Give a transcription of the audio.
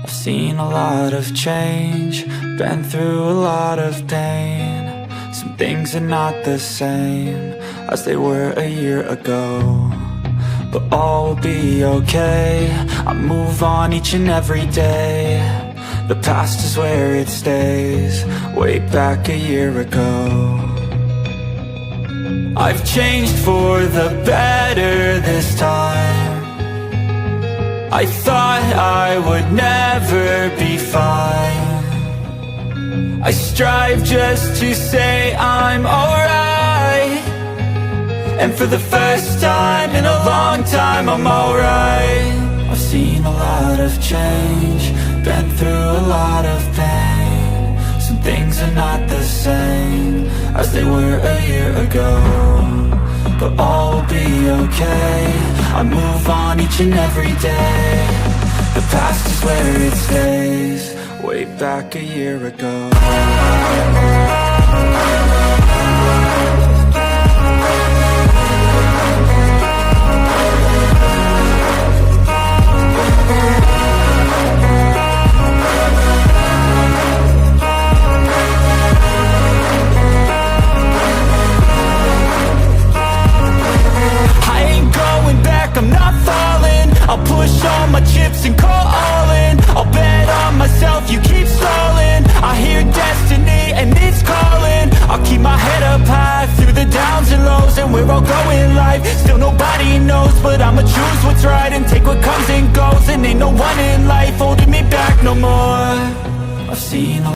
I've seen a lot of change, been through a lot of pain. Some things are not the same as they were a year ago, but all will be okay. I move on each and every day. The past is where it stays, way back a year ago. I've changed for the better this time. I thought I would never be fine. I strive just to say I'm alright, and for the first time in a long time I'm alright. I've seen a lot of change, been through a lot of pain. Some things are not the same as they were a year ago, but all will be okay. I move on each and every day. The past is where it stays, way back a year ago. I'm not falling, I'll push all my chips and call all in. I'll bet on myself, you keep stalling. I hear destiny and it's calling. I'll keep my head up high through the downs and lows, and we're all going life. Still nobody knows, but I'ma choose what's right and take what comes and goes. And ain't no one in life holding me back no more. I've seen